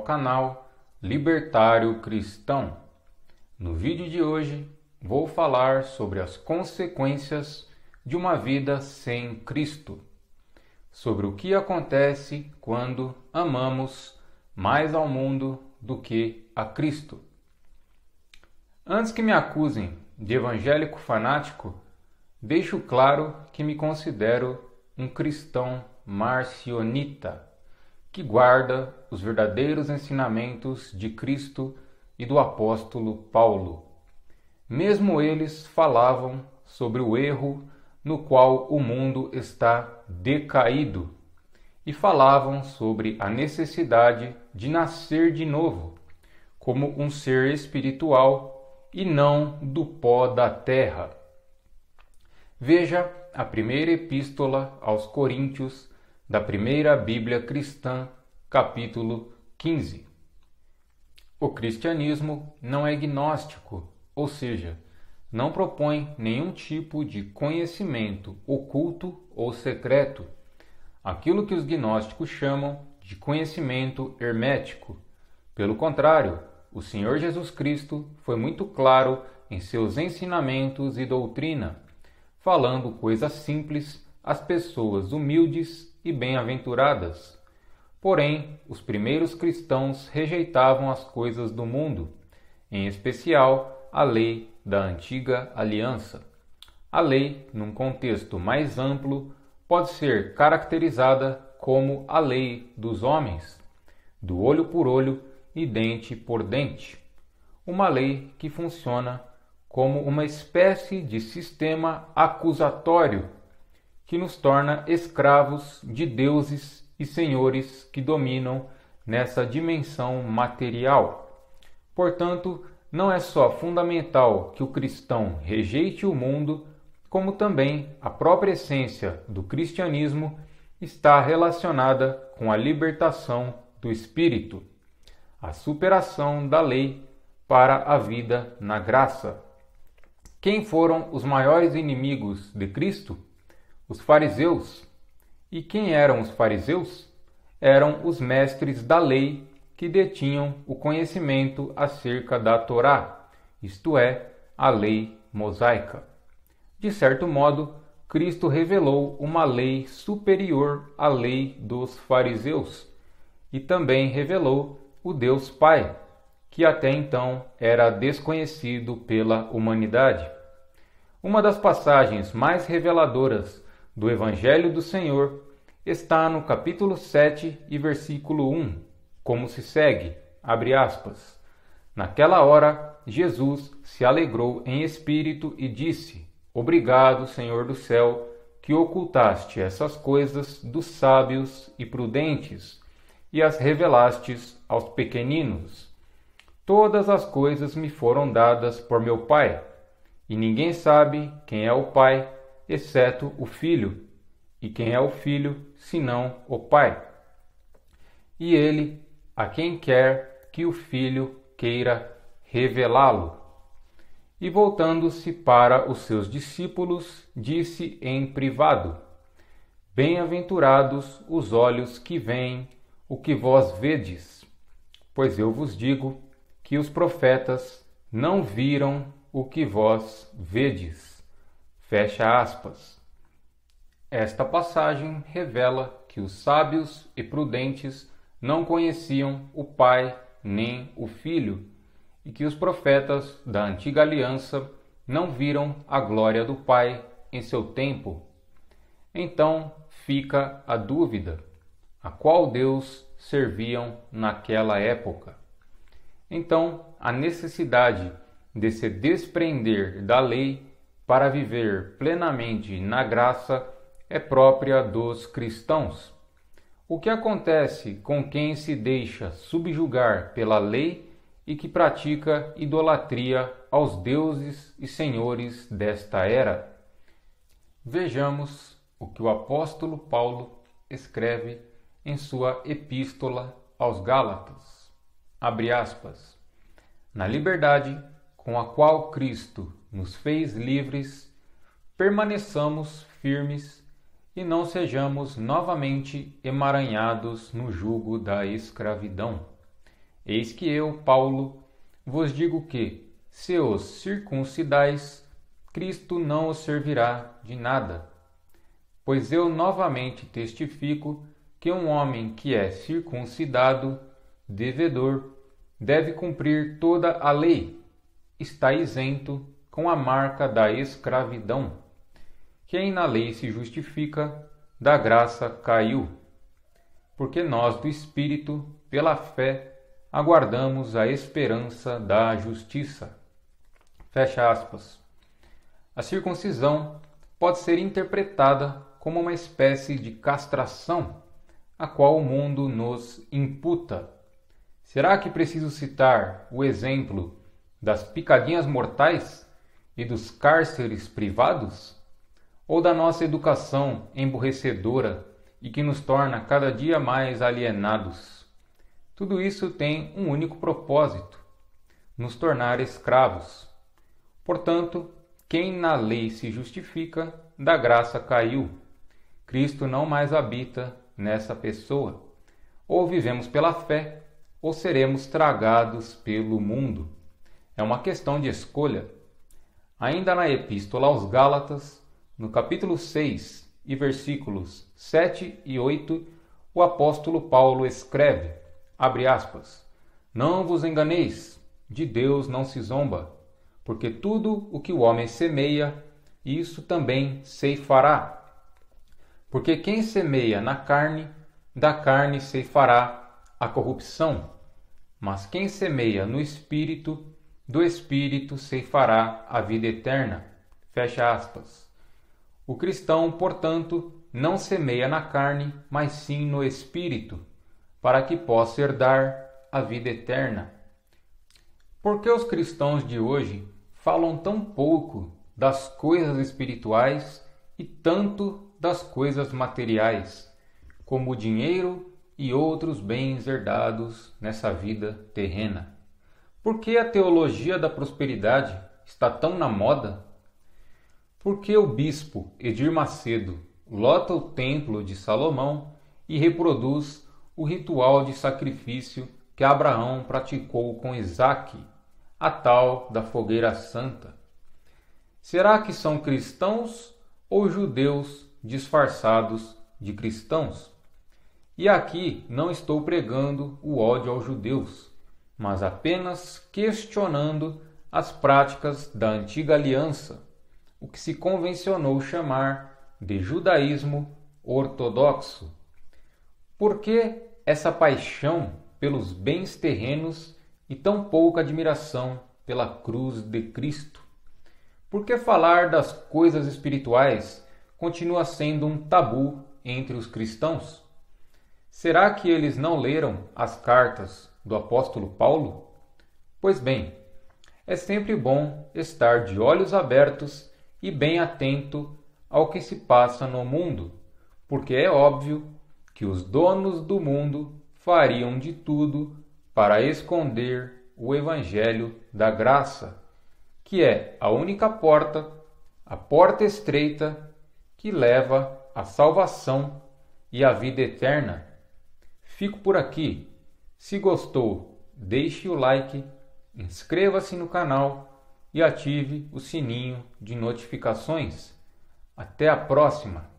canal Libertário Cristão. No vídeo de hoje vou falar sobre as consequências de uma vida sem Cristo, sobre o que acontece quando amamos mais ao mundo do que a Cristo. Antes que me acusem de evangélico fanático, deixo claro que me considero um cristão marcionita, que guarda os verdadeiros ensinamentos de Cristo e do apóstolo Paulo. Mesmo eles falavam sobre o erro no qual o mundo está decaído e falavam sobre a necessidade de nascer de novo, como um ser espiritual e não do pó da terra. Veja a primeira epístola aos Coríntios da primeira Bíblia cristã, capítulo 15. O cristianismo não é gnóstico, ou seja, não propõe nenhum tipo de conhecimento oculto ou secreto, aquilo que os gnósticos chamam de conhecimento hermético. Pelo contrário, o Senhor Jesus Cristo foi muito claro em seus ensinamentos e doutrina, falando coisas simples às pessoas humildes e bem-aventuradas. Porém, os primeiros cristãos rejeitavam as coisas do mundo, em especial a lei da antiga aliança. A lei, num contexto mais amplo, pode ser caracterizada como a lei dos homens, do olho por olho e dente por dente. Uma lei que funciona como uma espécie de sistema acusatório que nos torna escravos de deuses e senhores que dominam nessa dimensão material. Portanto, não é só fundamental que o cristão rejeite o mundo, como também a própria essência do cristianismo está relacionada com a libertação do espírito, a superação da lei para a vida na graça. Quem foram os maiores inimigos de Cristo? Os fariseus. E quem eram os fariseus? Eram os mestres da lei que detinham o conhecimento acerca da Torá, isto é, a lei mosaica. De certo modo, Cristo revelou uma lei superior à lei dos fariseus e também revelou o Deus Pai, que até então era desconhecido pela humanidade. Uma das passagens mais reveladoras do Evangelho do Senhor está no capítulo 7 e versículo 1, como se segue, abre aspas, naquela hora, Jesus se alegrou em espírito e disse, obrigado, Senhor do céu, que ocultaste essas coisas dos sábios e prudentes e as revelastes aos pequeninos. Todas as coisas me foram dadas por meu Pai, e ninguém sabe quem é o Pai, exceto o Filho, e quem é o Filho, senão o Pai. E ele, a quem quer que o Filho queira revelá-lo. E voltando-se para os seus discípulos, disse em privado, bem-aventurados os olhos que veem o que vós vedes, pois eu vos digo que os profetas não viram o que vós vedes. Fecha aspas. Esta passagem revela que os sábios e prudentes não conheciam o Pai nem o Filho, e que os profetas da antiga aliança não viram a glória do Pai em seu tempo. Então fica a dúvida: a qual Deus serviam naquela época? Então, a necessidade de se desprender da lei para viver plenamente na graça é própria dos cristãos. O que acontece com quem se deixa subjugar pela lei e que pratica idolatria aos deuses e senhores desta era? Vejamos o que o apóstolo Paulo escreve em sua epístola aos Gálatas. Abre aspas. Na liberdade com a qual Cristo nos fez livres, permaneçamos firmes e não sejamos novamente emaranhados no jugo da escravidão. Eis que eu, Paulo, vos digo que, se os circuncidais, Cristo não os servirá de nada. Pois eu novamente testifico que um homem que é circuncidado, devedor, deve cumprir toda a lei, está isento com a marca da escravidão. Quem na lei se justifica, da graça caiu. Porque nós do Espírito, pela fé, aguardamos a esperança da justiça. Fecha aspas. A circuncisão pode ser interpretada como uma espécie de castração, a qual o mundo nos imputa. Será que preciso citar o exemplo das picadinhas mortais e dos cárceres privados? Ou da nossa educação emburrecedora e que nos torna cada dia mais alienados? Tudo isso tem um único propósito: nos tornar escravos. Portanto, quem na lei se justifica, da graça caiu. Cristo não mais habita nessa pessoa. Ou vivemos pela fé, ou seremos tragados pelo mundo. É uma questão de escolha. Ainda na Epístola aos Gálatas, no capítulo 6 e versículos 7 e 8, o apóstolo Paulo escreve, abre aspas, não vos enganeis, de Deus não se zomba, porque tudo o que o homem semeia, isso também ceifará. Porque quem semeia na carne, da carne ceifará a corrupção, mas quem semeia no Espírito, do Espírito ceifará a vida eterna. Fecha aspas. O cristão, portanto, não semeia na carne, mas sim no Espírito, para que possa herdar a vida eterna. Por que os cristãos de hoje falam tão pouco das coisas espirituais e tanto das coisas materiais, como o dinheiro e outros bens herdados nessa vida terrena? Por que a teologia da prosperidade está tão na moda? Por que o bispo Edir Macedo lota o templo de Salomão e reproduz o ritual de sacrifício que Abraão praticou com Isaque, a tal da fogueira santa? Será que são cristãos ou judeus disfarçados de cristãos? E aqui não estou pregando o ódio aos judeus, mas apenas questionando as práticas da antiga aliança, o que se convencionou chamar de judaísmo ortodoxo. Por que essa paixão pelos bens terrenos e tão pouca admiração pela cruz de Cristo? Por que falar das coisas espirituais continua sendo um tabu entre os cristãos? Será que eles não leram as cartas do apóstolo Paulo? Pois bem, é sempre bom estar de olhos abertos e bem atento ao que se passa no mundo, porque é óbvio que os donos do mundo fariam de tudo para esconder o Evangelho da graça, que é a única porta, a porta estreita que leva à salvação e à vida eterna. Fico por aqui. Se gostou, deixe o like, inscreva-se no canal e ative o sininho de notificações. Até a próxima!